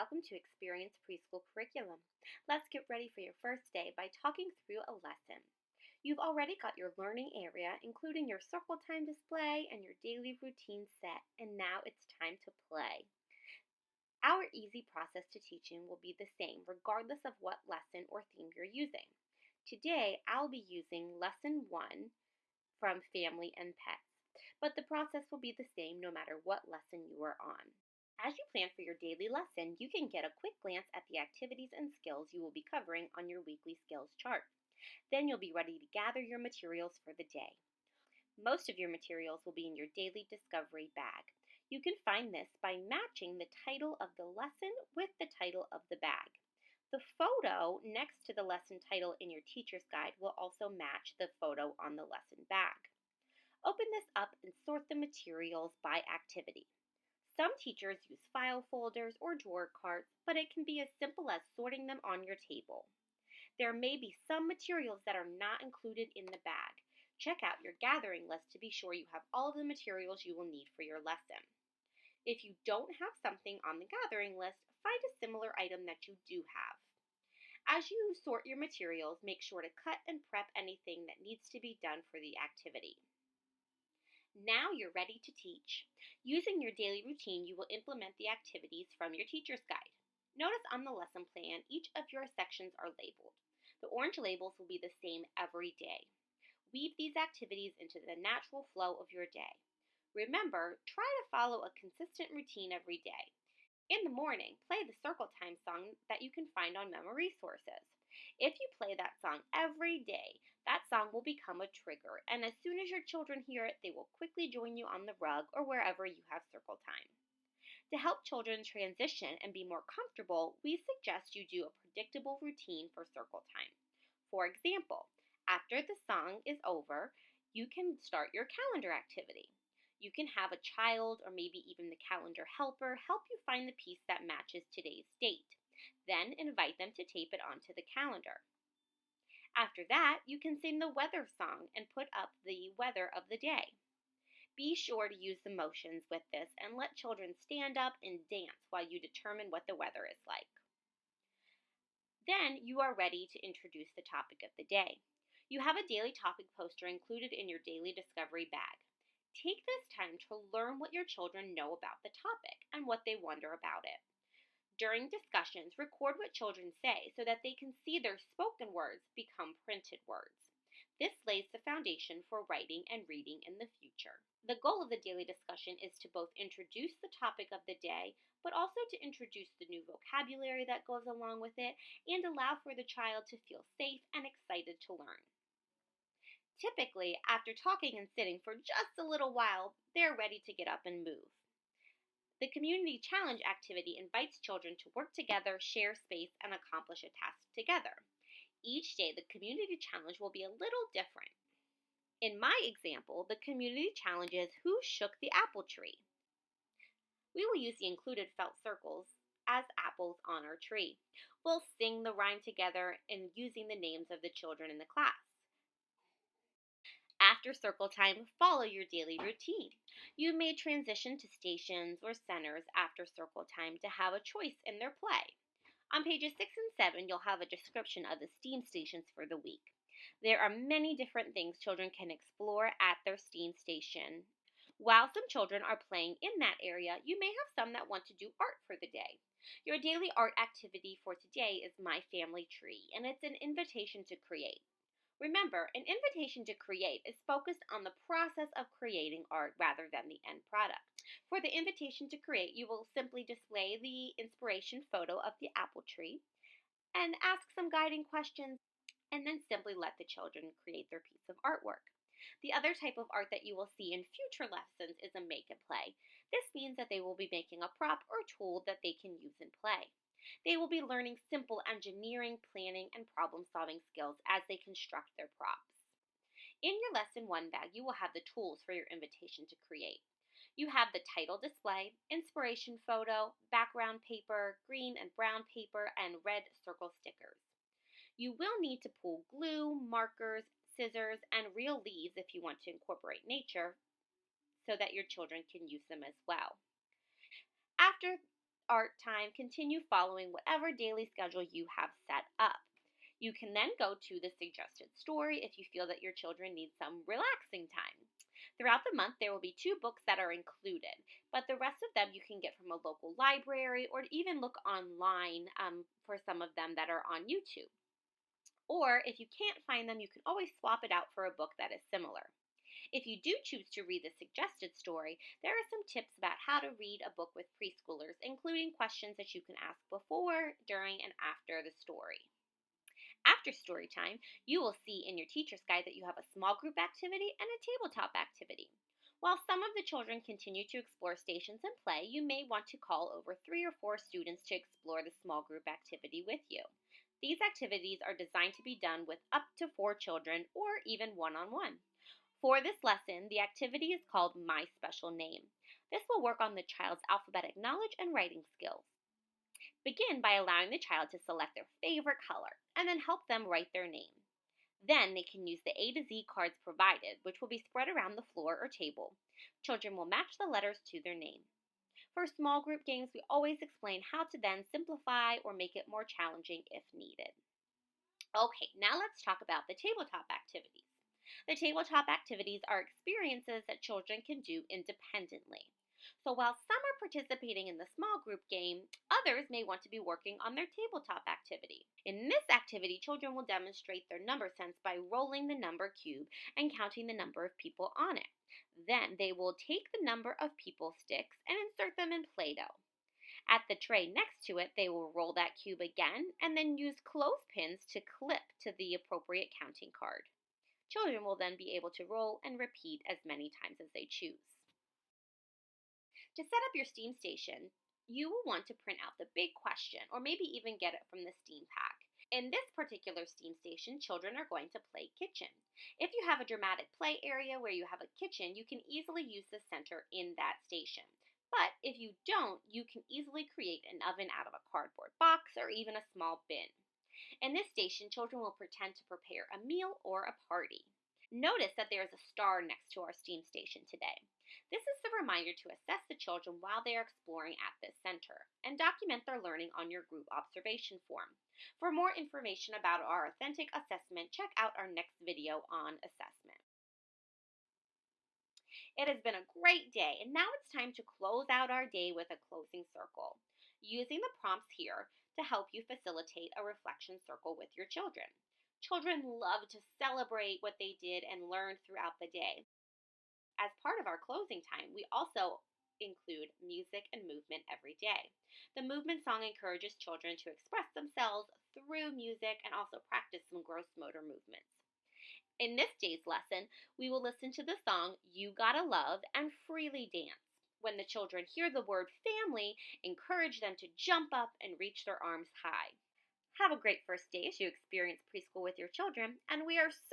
welcome to Experience Preschool Curriculum. Let's get ready for your first day by talking through a lesson. You've already got your learning area, including your circle time display and your daily routine set, and now it's time to play. Our easy process to teaching will be the same regardless of what lesson or theme you're using. Today, I'll be using Lesson 1 from Family and Pets, but the process will be the same no matter what lesson you are on. As you plan for your daily lesson, you can get a quick glance at the activities and skills you will be covering on your weekly skills chart. Then you'll be ready to gather your materials for the day. Most of your materials will be in your daily discovery bag. You can find this by matching the title of the lesson with the title of the bag. The photo next to the lesson title in your teacher's guide will also match the photo on the lesson bag. Open this up and sort the materials by activity. Some teachers use file folders or drawer carts, but it can be as simple as sorting them on your table. There may be some materials that are not included in the bag. Check out your gathering list to be sure you have all of the materials you will need for your lesson. If you don't have something on the gathering list, find a similar item that you do have. As you sort your materials, make sure to cut and prep anything that needs to be done for the activity. Now you're ready to teach. Using your daily routine, you will implement the activities from your teacher's guide. Notice on the lesson plan, each of your sections are labeled. The orange labels will be the same every day. Weave these activities into the natural flow of your day. Remember, try to follow a consistent routine every day. In the morning, play the circle time song that you can find on memory resources. If you play that song every day, that song will become a trigger, and as soon as your children hear it, they will quickly join you on the rug or wherever you have circle time. To help children transition and be more comfortable, we suggest you do a predictable routine for circle time. For example, after the song is over, you can start your calendar activity. You can have a child or maybe even the calendar helper help you find the piece that matches today's date. Then invite them to tape it onto the calendar. After that, you can sing the weather song and put up the weather of the day. Be sure to use the motions with this and let children stand up and dance while you determine what the weather is like. Then you are ready to introduce the topic of the day. You have a daily topic poster included in your daily discovery bag. Take this time to learn what your children know about the topic and what they wonder about it. During discussions, record what children say so that they can see their spoken words become printed words. This lays the foundation for writing and reading in the future. The goal of the daily discussion is to both introduce the topic of the day, but also to introduce the new vocabulary that goes along with it and allow for the child to feel safe and excited to learn. Typically, after talking and sitting for just a little while, they're ready to get up and move. The Community Challenge activity invites children to work together, share space, and accomplish a task together. Each day, the Community Challenge will be a little different. In my example, the Community Challenge is Who Shook the Apple Tree? We will use the included felt circles as apples on our tree. We'll sing the rhyme together and using the names of the children in the class. After circle time, follow your daily routine. You may transition to stations or centers after circle time to have a choice in their play. On pages 6 and 7, you'll have a description of the STEAM stations for the week. There are many different things children can explore at their STEAM station. While some children are playing in that area, you may have some that want to do art for the day. Your daily art activity for today is My Family Tree, and it's an invitation to create. Remember, an invitation to create is focused on the process of creating art rather than the end product. For the invitation to create, you will simply display the inspiration photo of the apple tree and ask some guiding questions, and then simply let the children create their piece of artwork. The other type of art that you will see in future lessons is a make and play. This means that they will be making a prop or tool that they can use in play. They will be learning simple engineering, planning, and problem-solving skills as they construct their props. In your Lesson 1 bag, you will have the tools for your invitation to create. You have the title display, inspiration photo, background paper, green and brown paper, and red circle stickers. You will need to pull glue, markers, scissors, and real leaves if you want to incorporate nature so that your children can use them as well. After art time, continue following whatever daily schedule you have set up. You can then go to the suggested story if you feel that your children need some relaxing time. Throughout the month, there will be 2 books that are included, but the rest of them you can get from a local library or even look online for some of them that are on YouTube. Or if you can't find them, you can always swap it out for a book that is similar. If you do choose to read the suggested story, there are some tips about how to read a book with preschoolers, including questions that you can ask before, during, and after the story. After story time, you will see in your teacher's guide that you have a small group activity and a tabletop activity. While some of the children continue to explore stations and play, you may want to call over 3 or 4 students to explore the small group activity with you. These activities are designed to be done with up to 4 children or even one-on-one. For this lesson, the activity is called My Special Name. This will work on the child's alphabetic knowledge and writing skills. Begin by allowing the child to select their favorite color and then help them write their name. Then they can use the A to Z cards provided, which will be spread around the floor or table. Children will match the letters to their name. For small group games, we always explain how to then simplify or make it more challenging if needed. Okay, now let's talk about the tabletop activities. The tabletop activities are experiences that children can do independently. So while some are participating in the small group game, others may want to be working on their tabletop activity. In this activity, children will demonstrate their number sense by rolling the number cube and counting the number of people on it. Then they will take the number of people sticks and insert them in Play-Doh. At the tray next to it, they will roll that cube again and then use clothespins to clip to the appropriate counting card. Children will then be able to roll and repeat as many times as they choose. To set up your STEAM station, you will want to print out the big question or maybe even get it from the STEAM pack. In this particular STEAM station, children are going to play kitchen. If you have a dramatic play area where you have a kitchen, you can easily use the center in that station. But if you don't, you can easily create an oven out of a cardboard box or even a small bin. In this station, children will pretend to prepare a meal or a party. Notice that there is a star next to our STEAM station today. This is the reminder to assess the children while they are exploring at this center and document their learning on your group observation form. For more information about our authentic assessment, check out our next video on assessment. It has been a great day, and now it's time to close out our day with a closing circle, using the prompts here to help you facilitate a reflection circle with your children. Children love to celebrate what they did and learn throughout the day. As part of our closing time, we also include music and movement every day. The movement song encourages children to express themselves through music and also practice some gross motor movements. In this day's lesson, we will listen to the song You Gotta Love and freely dance. When the children hear the word family, encourage them to jump up and reach their arms high. Have a great first day as you experience preschool with your children, and we are so